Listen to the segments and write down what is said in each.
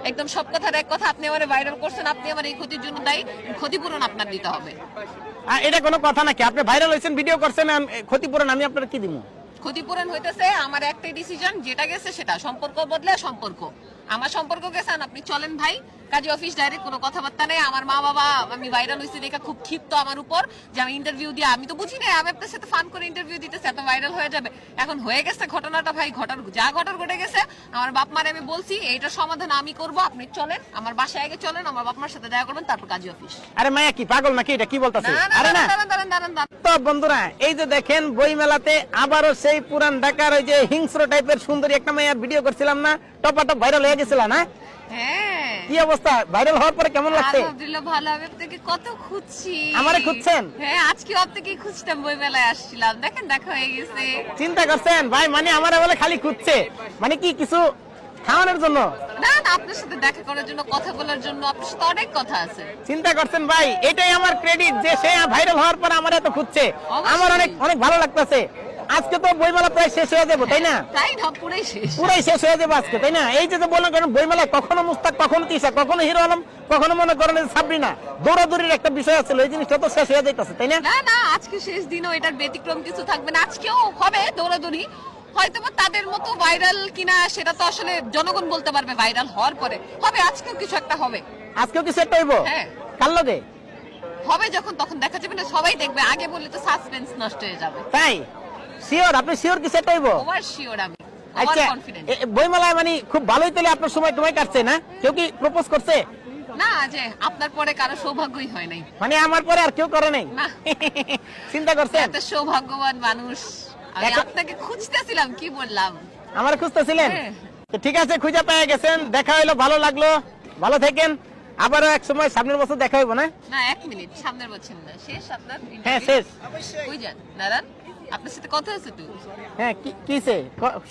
একদম সব কথার এক কথা, আপনি আমারে ভাইরাল করছেন, আপনি আমার এই ক্ষতির জন্য দায়ী, ক্ষতিপূরণ আপনার দিতে হবে। এটা কোনো কথা নাকি? আপনি ভাইরাল হয়েছেন, ভিডিও করছেন, ক্ষতিপূরণ আমি আপনার কি দিব? ক্ষতিপূরণ হইতেছে আমার একটাই ডিসিশন, যেটা গেছে সেটা, সম্পর্ক বদলে সম্পর্ক। আমার সম্পর্ক গেছে, আপনি চলেন ভাই, কাজী অফিস ডাইরেক্ট, কোনো কথাবার্তা নেই। আমার মা বাবা আমি ভাইরাল হয়েছি দেখে খুব ক্ষিপ্ত আমার উপর, যে আমি ইন্টারভিউ দিয়ে, আমি তো বুঝি না আমি আপনার সাথে ফান করে ইন্টারভিউ দিতেছি, এত ভাইরাল হয়ে যাবে। এখন হয়ে গেছে ঘটনাটা ভাই, যা ঘটার ঘটে গেছে। আমার বাপ মারে আমি বলছি এইটার সমাধান আমি করব, আপনি চলেন আমার বাসায় আগে চলেন, আমার বাপ মার সাথে দেখা করবেন, তারপর কাজী অফিস। আরে মায়া কি পাগল নাকি? এটা কি বলতাছে? আরে না দাঁড়ান। তো বন্ধুরা, এই যে দেখেন বই মেলাতে আবারও সেই পুরান ঢাকার ওই যে হিংস্র টাইপের সুন্দরী একটা মেয়ের ভিডিও করছিলাম না, টপাটপ ভাইরাল হয়ে গেছিল না? হ্যাঁ। কি অবস্থা? ভাইরাল হওয়ার পরে কেমন লাগছে? আলহামদুলিল্লাহ ভালো। আমি আপনাকে কত খুঁজছি। আমারে খুঁজছেন? হ্যাঁ, আজকে আপনাকে খুঁজতাম, বই মেলায় আসছিলাম, দেখেন দেখা হয়ে গেছে। চিন্তা করছেন ভাই? মানে আমারে বলে খালি খুঁজছে, মানে কি কিছু খাওয়ানোর জন্য? না, আপনার সাথে দেখা করার জন্য, কথা বলার জন্য। আপনার সাথে অনেক কথা আছে। চিন্তা করছেন ভাই? এটাই আমার ক্রেডিট যে সে ভাইরাল হওয়ার পর আমার এত খুঁজছে। আমার অনেক অনেক ভালো লাগতেছে। আজকে তো বইমেলা প্রায় শেষ হয়ে যাবো, তাই না? তাই না, পুরাই শেষ হয়ে যাবে আজকে, তাই না? এই যে বললাম, কারণ বইমেলা কখনো মুস্তাক, কখনো তিশা, কখনো হিরো আলম, কখনো মনে করেন সাবরিনা, দৌড়াদৌড়ির একটা বিষয় আছে, এই জিনিসটা তো শেষ হয়ে যাইতেছে, তাই না? না, আজকে শেষ দিনও এটার ব্যতিক্রম কিছু থাকবে না। আজকেও হবে দৌড়াদৌড়ি, হয়তো তাদের মতো ভাইরাল কিনা সেটা তো আসলে জনগণ বলতে পারবে, ভাইরাল হওয়ার পরে হবে। আজকেও কিছু একটা হবে। আজকেও কিছু একটা হইব? হ্যাঁ। কার লগে হবে? যখন তখন দেখা যাবে না, সবাই দেখবে। আগে বললে তো সাসপেন্স নষ্ট হয়ে যাবে। তাই শিওর? আপনি শিওর কিছু একটা হইব? ওভার শিওর আমি, ওভার আচ্ছা, কনফিডেন্ট। বইমেলায় মানে খুব ভালোই তাহলে আপনার সময় তোমায় কাটছে না? কেউ কি প্রপোজ করছে? না, যে আপনার পরে কারো সৌভাগ্যই হয় নাই। মানে আমার পরে আর কেউ করে নাই? না। চিন্তা করছেন? এত সৌভাগ্যবান মানুষ। আমি আপনাকে খুঁজতেছিলাম, কি বললাম? আমার খুঁজতেছিলেন? হ্যাঁ। তো ঠিক আছে, খুঁজে পেয়ে গেছেন, দেখা হইলো, ভালো লাগলো, ভালো থাকেন। আবারও এক সময় সামনের বছর দেখা হইব না? না, 1 মিনিট, সামনের বছর না, শেষ আপনার interview? হ্যাঁ, শেষ। কই যান দাঁড়ান, আপনার সাথে কথা আছে তো? হ্যাঁ, কিসে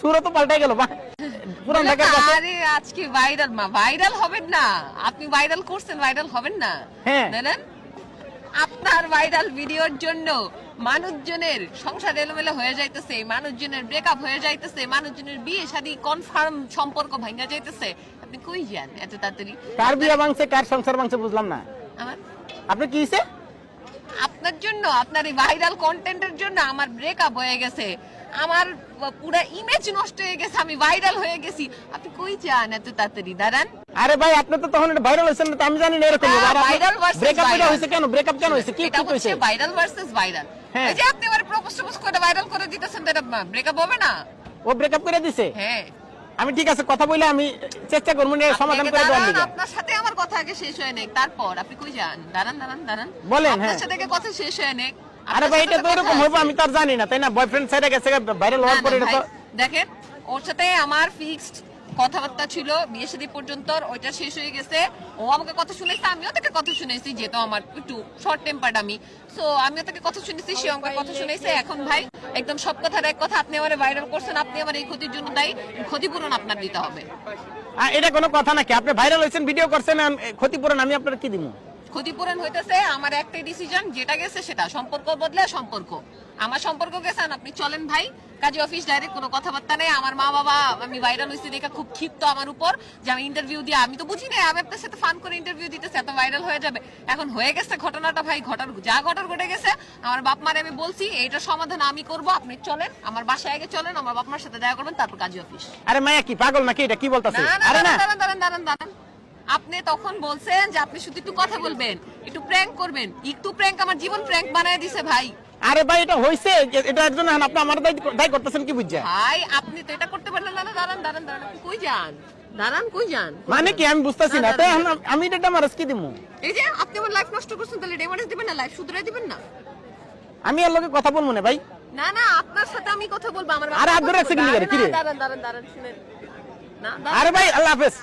সুরও তো পাল্টাই গেল, পুরান ঢাকার কাছে। আরে আজকে ভাইরাল হবেন না, আপনি ভাইরাল করছেন, ভাইরাল হবেন না। হ্যাঁ। জানেন, আপনার ভাইরাল ভিডিওর জন্য মানুষজনের সংসার এলোমেলো হয়ে যাইতেছে, মানুষজনের ব্রেকআপ হয়ে যাইতেছে, মানুষজনের বিয়ে শাদী কনফার্ম সম্পর্ক ভাঙা যাইতেছে। আপনি কই যান এত তাড়াতাড়ি? কার বিয়ে ভাঙছে, কার সংসার ভাঙছে বুঝলাম না। আমার আপনি কি হইছে? আপনার জন্য, আপনার এই ভাইরাল কন্টেন্টের জন্য আমার ব্রেকআপ হয়ে গেছে, আমার পুরো ইমেজ নষ্ট হয়ে গেছে, আমি ভাইরাল হয়ে গেছি। আপনি কই যান এত তাড়াতাড়ি? দাঁড়ান। আরে ভাই, আপনি তো তখন ভাইরাল হইছেন না, আমি জানি না এরকম ভাইরাল ভার্সেস ব্রেকআপ ভাইরাল হইছে কেন? ব্রেকআপ কেন হইছে? কি এটা ঠিক হইছে? হচ্ছে ভাইরাল ভার্সেস ভাইরাল। হ্যাঁ। এই যে আপনি আমার প্রপোজ করে ভাইরাল করে দিতেছেন, এটা ব্রেকআপ হবে না? ও ব্রেকআপ করে দিছে? হ্যাঁ। আমি ঠিক আছে, কথা বলে আমি চেষ্টা করব না সমাধান করে দেওয়ার দাঁড়ান, লিগে। আপনার সাথে আমার কথা আগে শেষ হয়ে নেক, তারপর আপনি কই যান? দাঁড়ান বলেন। আপনার হ্যাঁ। সাথে আগে কথা শেষ হয়ে নেক। আরে ভাই, এটা তো এরকম হইব আমি তো আর জানি না, তাই না? বয়ফ্রেন্ড ছেড়ে গেছে, ভাইরাল হওয়ার পরে এটা তো দেখেন, ওর সাথে আমার ফিক্সড কথাবার্তা ছিল বিয়ে শাদী পর্যন্ত, ওইটা শেষ হয়ে গেছে। ও আমাকে কথা শুনেছে, আমিও তাকে কথা শুনেছি, যেহেতু আমার একটু শর্ট টেম্পার্ড আমি, সো আমিও তাকে কথা শুনেছি, সে আমাকে কথা শুনেছে। এখন ভাই, একদম সব কথার এক কথা, আপনি আমারে ভাইরাল করছেন, আপনি আমার এই ক্ষতির জন্য দায়ী, ক্ষতিপূরণ আপনার দিতে হবে। এটা কোনো কথা নাকি? আপনি ভাইরাল হয়েছেন, ভিডিও করছেন, ক্ষতিপূরণ আমি আপনার কি দিব? ক্ষতিপূরণ হইতেছে আমার একটাই ডিসিশন, যেটা গেছে সেটা, সম্পর্ক বদলে সম্পর্ক। আমার সম্পর্ক গেছে, আপনি চলেন ভাই, কাজী অফিস ডাইরেক্ট, কোনো কথাবার্তা নেই। আমার মা বাবা আমি ভাইরাল হয়েছি দেখে খুব ক্ষিপ্ত আমার উপর, যে আমি ইন্টারভিউ দিয়ে, আমি তো বুঝি না আমি আপনার সাথে ফান করে ইন্টারভিউ দিতেছি, এত ভাইরাল হয়ে যাবে। এখন হয়ে গেছে ঘটনাটা ভাই, যা ঘটার ঘটে গেছে। আমার বাপ মারে আমি বলছি এইটার সমাধান আমি করব, আপনি চলেন আমার বাসায় আগে চলেন, আমার বাপ মার সাথে দেখা করবেন, তারপর কাজী অফিস। আরে মায়া কি পাগল নাকি? এটা কি বলতাছে? আরে না, দাঁড়ান। আপনি তখন বলছেন যে আপনি শুধু একটু কথা বলবেন, একটু প্র্যাঙ্ক করবেন, একটু প্র্যাঙ্ক, আমার জীবন প্র্যাঙ্ক বানায় দিছে ভাই। আরে ভাই, এটা হইছে, এটা একজন আপনি আমার দায় করতেছেন কি বুঝছেন? ভাই আপনি তো এটা করতে পারলেন না। দাঁড়ান, আপনি কই যান? কই যান? মানে কি আমি বুঝতাছি না, তাই আমি এটা আমার কি দিমু? এই যে আপনি আমার লাইফ নষ্ট করছেন, তাহলে ডেমারেজ দিবেন না, লাইফ শুধরাই দিবেন না? আমি এর লগে কথা বলবো না ভাই। না, আপনার সাথে আমি কথা বলবো। আমার আরে আগ্রহ আছে কি করে? কি রে? দাঁড়ান শুনেন। না, আরে ভাই, আল্লাহ হাফেজ।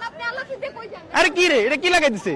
আপনি আল্লাহ হাফেজ দিয়ে কই যান? আরে কি রে, এটা কি লাগাই দিছে?